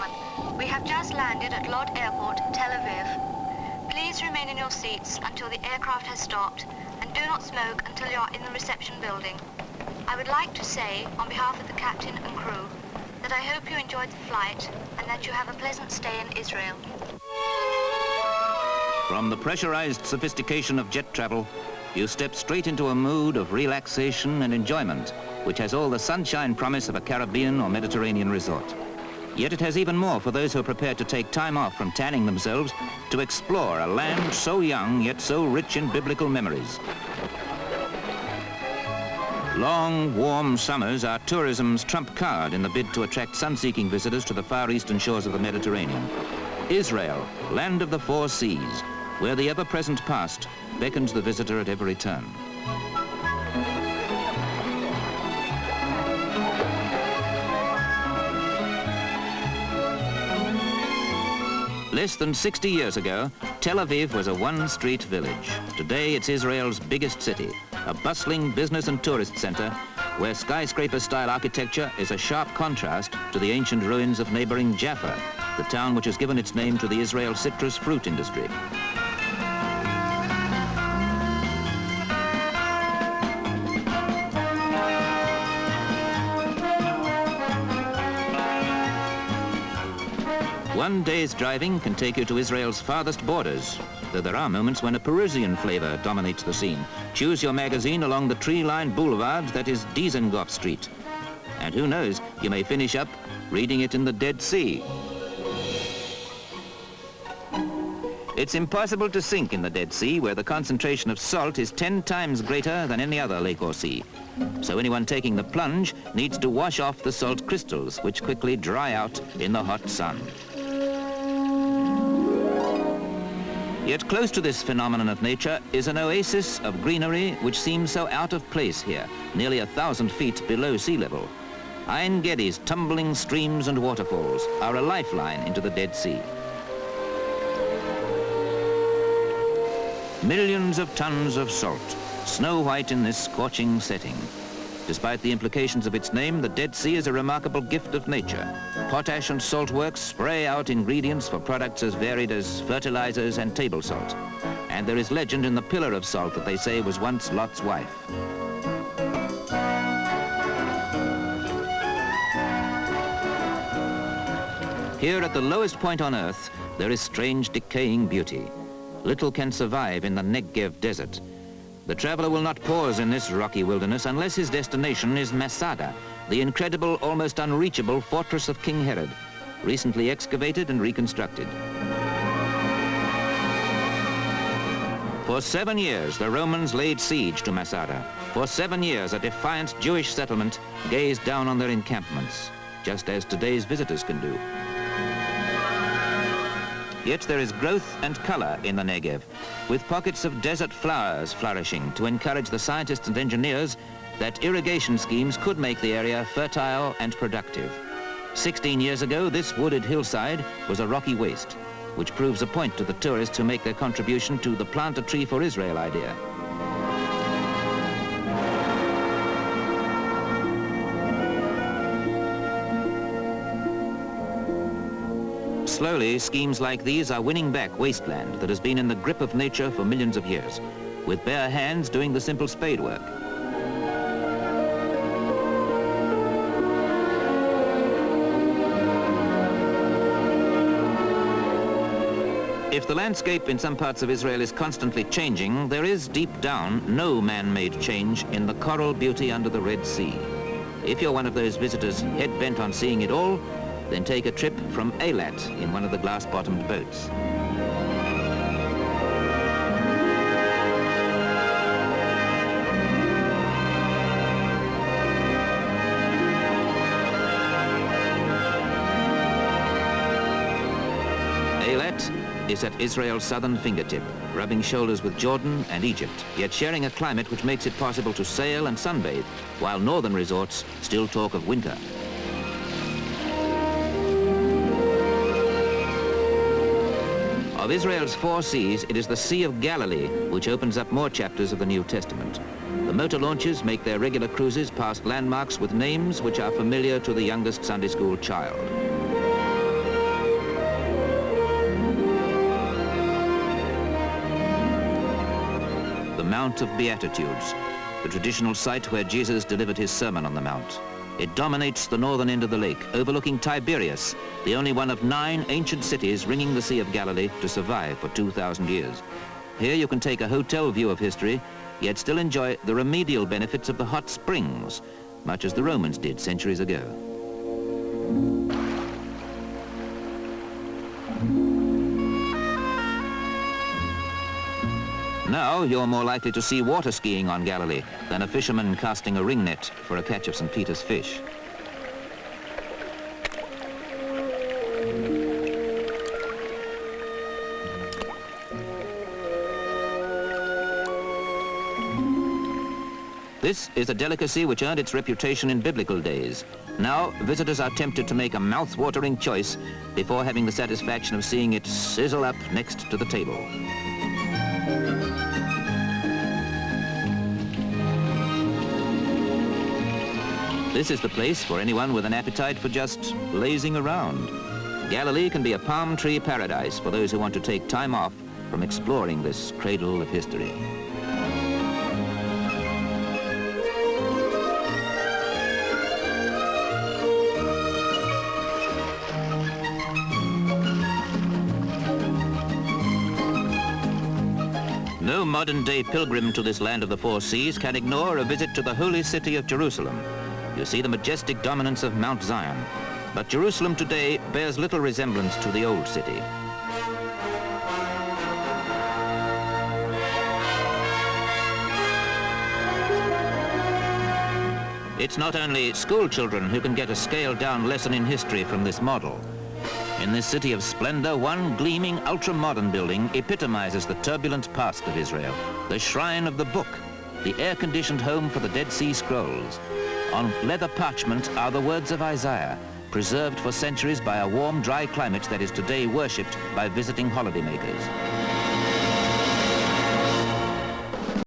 gentlemen, we have just landed at Lod Airport, Tel Aviv. Please remain in your seats until the aircraft has stopped, and do not smoke until you are in the reception building. I would like to say, on behalf of the captain and crew, that I hope you enjoyed the flight and that you have a pleasant stay in Israel. From the pressurized sophistication of jet travel, you step straight into a mood of relaxation and enjoyment, which has all the sunshine promise of a Caribbean or Mediterranean resort. Yet it has even more for those who are prepared to take time off from tanning themselves to explore a land so young yet so rich in biblical memories. Long, warm summers are tourism's trump card in the bid to attract sun-seeking visitors to the far eastern shores of the Mediterranean. Israel, land of the four seas, where the ever-present past beckons the visitor at every turn. Less than 60 years ago, Tel Aviv was a one-street village. Today, it's Israel's biggest city, a bustling business and tourist center where skyscraper-style architecture is a sharp contrast to the ancient ruins of neighboring Jaffa, the town which has given its name to the Israel citrus fruit industry. One day's driving can take you to Israel's farthest borders, though there are moments when a Parisian flavor dominates the scene. Choose your magazine along the tree-lined boulevard that is Dizengoff Street. And who knows, you may finish up reading it in the Dead Sea. It's impossible to sink in the Dead Sea, where the concentration of salt is 10 times greater than any other lake or sea. So anyone taking the plunge needs to wash off the salt crystals, which quickly dry out in the hot sun. Yet close to this phenomenon of nature is an oasis of greenery which seems so out of place here, nearly 1,000 feet below sea level. Ein Geddi's tumbling streams and waterfalls are a lifeline into the Dead Sea. Millions of tons of salt, snow white in this scorching setting. Despite the implications of its name, the Dead Sea is a remarkable gift of nature. Potash and salt works spray out ingredients for products as varied as fertilizers and table salt. And there is legend in the pillar of salt that they say was once Lot's wife. Here at the lowest point on Earth, there is strange decaying beauty. Little can survive in the Negev desert. The traveler will not pause in this rocky wilderness unless his destination is Masada, the incredible, almost unreachable fortress of King Herod, recently excavated and reconstructed. For 7 years, the Romans laid siege to Masada. For 7 years, a defiant Jewish settlement gazed down on their encampments, just as today's visitors can do. Yet there is growth and color in the Negev, with pockets of desert flowers flourishing to encourage the scientists and engineers that irrigation schemes could make the area fertile and productive. 16 years ago, this wooded hillside was a rocky waste, which proves a point to the tourists who make their contribution to the Plant a Tree for Israel idea. Slowly, schemes like these are winning back wasteland that has been in the grip of nature for millions of years, with bare hands doing the simple spade work. If the landscape in some parts of Israel is constantly changing, there is deep down no man-made change in the coral beauty under the Red Sea. If you're one of those visitors head-bent on seeing it all, then take a trip from Eilat in one of the glass-bottomed boats. Eilat is at Israel's southern fingertip, rubbing shoulders with Jordan and Egypt, yet sharing a climate which makes it possible to sail and sunbathe, while northern resorts still talk of winter. Of Israel's four seas, it is the Sea of Galilee which opens up more chapters of the New Testament. The motor launches make their regular cruises past landmarks with names which are familiar to the youngest Sunday school child. the Mount of Beatitudes, the traditional site where Jesus delivered his Sermon on the Mount. It dominates the northern end of the lake, overlooking Tiberias, the only one of 9 ancient cities ringing the Sea of Galilee to survive for 2,000 years. Here you can take a hotel view of history, yet still enjoy the remedial benefits of the hot springs, much as the Romans did centuries ago. Now you're more likely to see water skiing on Galilee than a fisherman casting a ring net for a catch of St. Peter's fish. This is a delicacy which earned its reputation in biblical days. Now, visitors are tempted to make a mouth-watering choice before having the satisfaction of seeing it sizzle up next to the table. This is the place for anyone with an appetite for just lazing around. Galilee can be a palm tree paradise for those who want to take time off from exploring this cradle of history. No modern-day pilgrim to this land of the 4 seas can ignore a visit to the holy city of Jerusalem. You see the majestic dominance of Mount Zion, but Jerusalem today bears little resemblance to the old city. It's not only school children who can get a scaled-down lesson in history from this model. In this city of splendor, one gleaming ultra-modern building epitomizes the turbulent past of Israel, the Shrine of the Book, the air-conditioned home for the Dead Sea Scrolls. On leather parchment are the words of Isaiah, preserved for centuries by a warm, dry climate that is today worshipped by visiting holidaymakers.